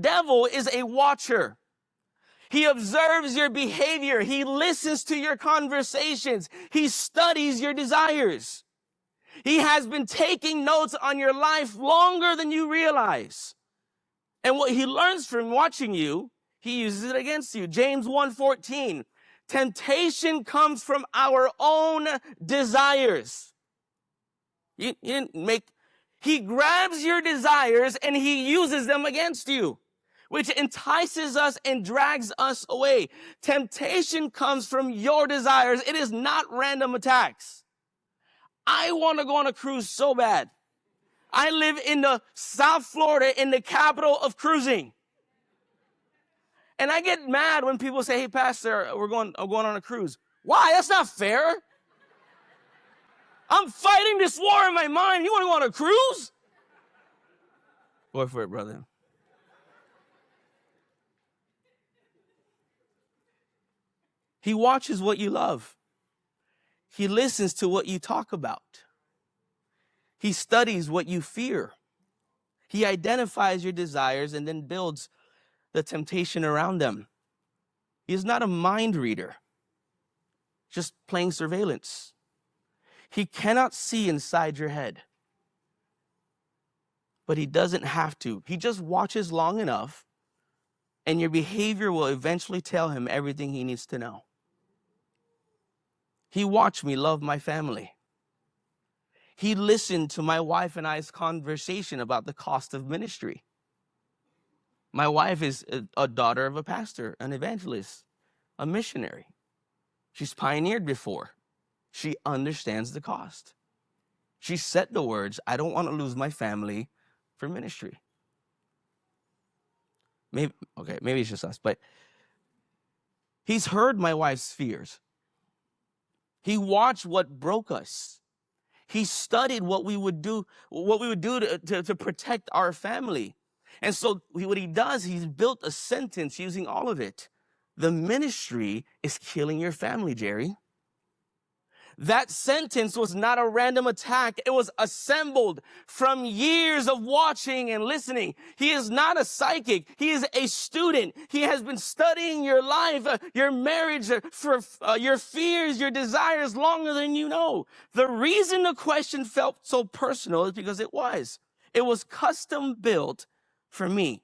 devil is a watcher. He observes your behavior. He listens to your conversations. He studies your desires. He has been taking notes on your life longer than you realize. And what he learns from watching you, he uses it against you. James 1:14, temptation comes from our own desires. He grabs your desires and he uses them against you, which entices us and drags us away. Temptation comes from your desires. It is not random attacks. I want to go on a cruise so bad. I live in the South Florida, in the capital of cruising. And I get mad when people say, hey, Pastor, I'm going on a cruise. Why? That's not fair. I'm fighting this war in my mind. You want to go on a cruise? Go for it, brother. He watches what you love. He listens to what you talk about. He studies what you fear. He identifies your desires and then builds the temptation around them. He is not a mind reader, just playing surveillance. He cannot see inside your head, but he doesn't have to. He just watches long enough, and your behavior will eventually tell him everything he needs to know. He watched me love my family. He listened to my wife and I's conversation about the cost of ministry. My wife is a daughter of a pastor, an evangelist, a missionary. She's pioneered before. She understands the cost. She said the words, I don't want to lose my family for ministry. Maybe it's just us, but he's heard my wife's fears. He watched what broke us. He studied what we would do to protect our family. And so what he does, he's built a sentence using all of it. The ministry is killing your family, Jerry. That sentence was not a random attack. It was assembled from years of watching and listening. He is not a psychic. He is a student. He has been studying your life, your marriage, for your fears, your desires longer than you know. The reason the question felt so personal is because it was. It was custom built for me.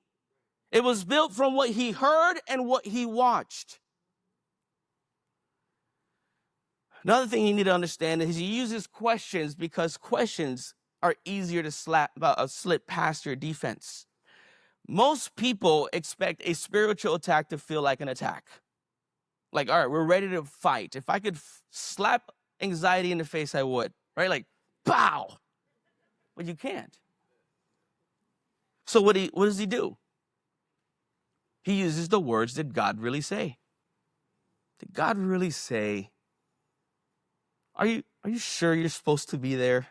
It was built from what he heard and what he watched. Another thing you need to understand is he uses questions because questions are easier to slip past your defense. Most people expect a spiritual attack to feel like an attack. Like, all right, we're ready to fight. If I could slap anxiety in the face, I would. Right? Like, pow! But you can't. So what does he do? He uses the words, did God really say? Did God really say? Are you sure you're supposed to be there?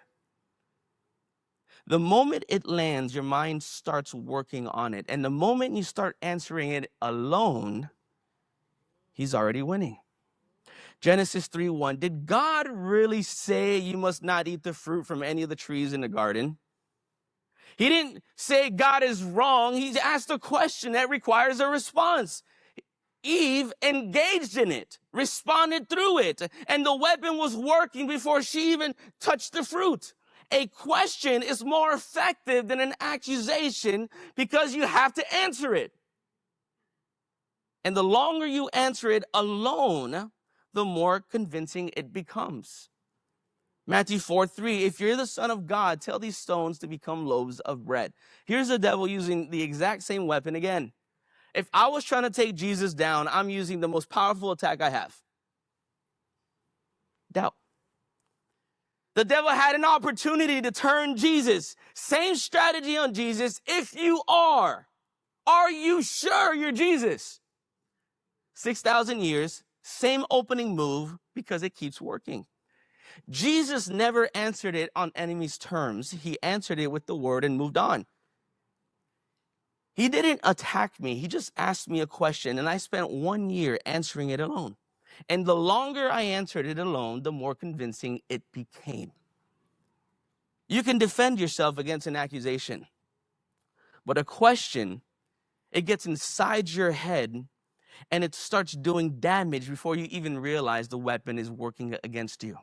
The moment it lands, your mind starts working on it. And the moment you start answering it alone, he's already winning. Genesis 3:1, did God really say you must not eat the fruit from any of the trees in the garden? He didn't say God is wrong. He asked a question that requires a response. Eve engaged in it, responded through it, and the weapon was working before she even touched the fruit. A question is more effective than an accusation because you have to answer it. And the longer you answer it alone, the more convincing it becomes. Matthew 4:3, if you're the Son of God, tell these stones to become loaves of bread. Here's the devil using the exact same weapon again. If I was trying to take Jesus down, I'm using the most powerful attack I have. Doubt. The devil had an opportunity to turn Jesus. Same strategy on Jesus. If you are you sure you're Jesus? 6,000 years, same opening move because it keeps working. Jesus never answered it on enemy's terms. He answered it with the word and moved on. He didn't attack me. He just asked me a question, and I spent 1 year answering it alone. And the longer I answered it alone, the more convincing it became. You can defend yourself against an accusation, but a question, It gets inside your head and it starts doing damage before you even realize the weapon is working against you.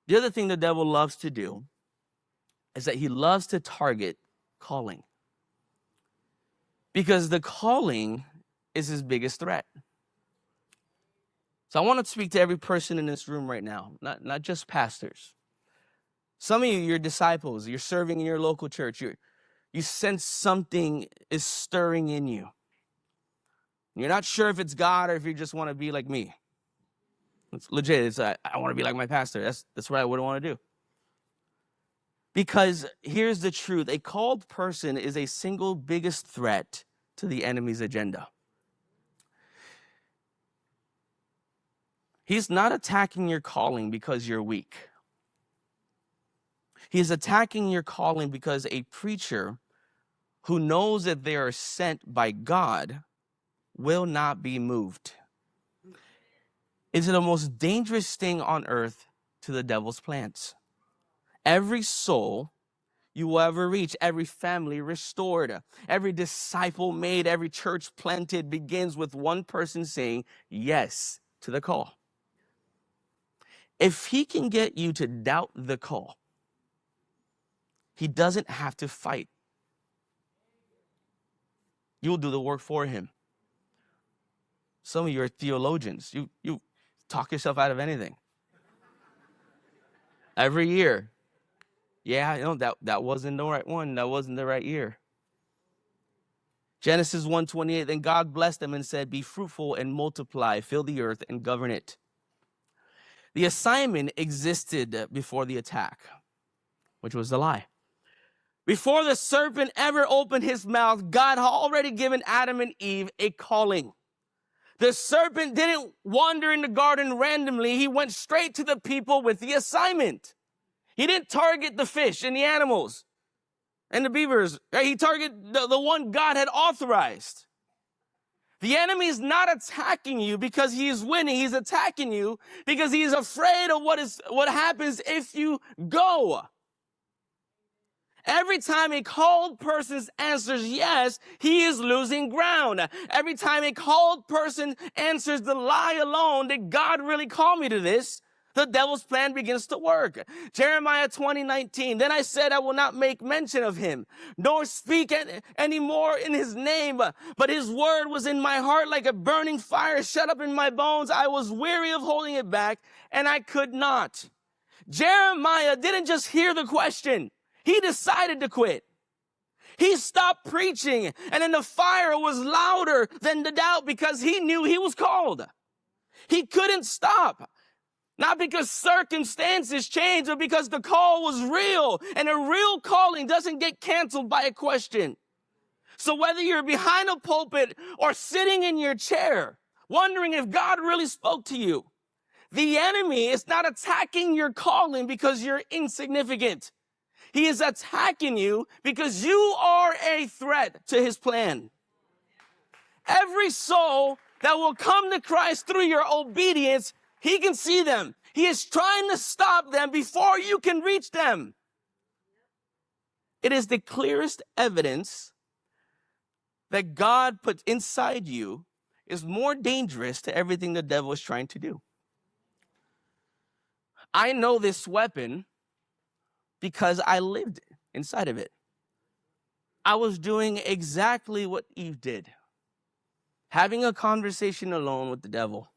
The other thing the devil loves to do is that he loves to target calling. Because the calling is his biggest threat. So I want to speak to every person in this room right now, not just pastors. Some of you, you're disciples, you're serving in your local church, you sense something is stirring in you. You're not sure if it's God or if you just want to be like me. It's legit. It's I want to be like my pastor. That's what I would want to do. Because here's the truth. A called person is a single biggest threat to the enemy's agenda. He's not attacking your calling because you're weak. He's attacking your calling because a preacher who knows that they are sent by God will not be moved. It's the most dangerous thing on earth to the devil's plans. Every soul you will ever reach, every family restored, every disciple made, every church planted begins with one person saying yes to the call. If he can get you to doubt the call, he doesn't have to fight. You'll do the work for him. Some of you are theologians. You talk yourself out of anything. Every year. Yeah, that wasn't the right one. That wasn't the right year. Genesis 1:28, then God blessed them and said, be fruitful and multiply, fill the earth and govern it. The assignment existed before the attack, which was the lie. Before the serpent ever opened his mouth, God had already given Adam and Eve a calling. The serpent didn't wander in the garden randomly. He went straight to the people with the assignment. He didn't target the fish and the animals and the beavers. He targeted the one God had authorized. The enemy is not attacking you because he is winning. He's attacking you because he is afraid of what happens if you go. Every time a called person answers yes, he is losing ground. Every time a called person answers the lie alone, did God really call me to this? The devil's plan begins to work. Jeremiah 20:19. Then I said, I will not make mention of him, nor speak anymore in his name. But his word was in my heart like a burning fire shut up in my bones. I was weary of holding it back, and I could not. Jeremiah didn't just hear the question. He decided to quit. He stopped preaching, and then the fire was louder than the doubt because he knew he was called. He couldn't stop. Not because circumstances changed, but because the call was real. And a real calling doesn't get canceled by a question. So whether you're behind a pulpit or sitting in your chair, wondering if God really spoke to you, the enemy is not attacking your calling because you're insignificant. He is attacking you because you are a threat to his plan. Every soul that will come to Christ through your obedience, he can see them. He is trying to stop them before you can reach them. It is the clearest evidence that God put inside you is more dangerous to everything the devil is trying to do. I know this weapon because I lived inside of it. I was doing exactly what Eve did. Having a conversation alone with the devil.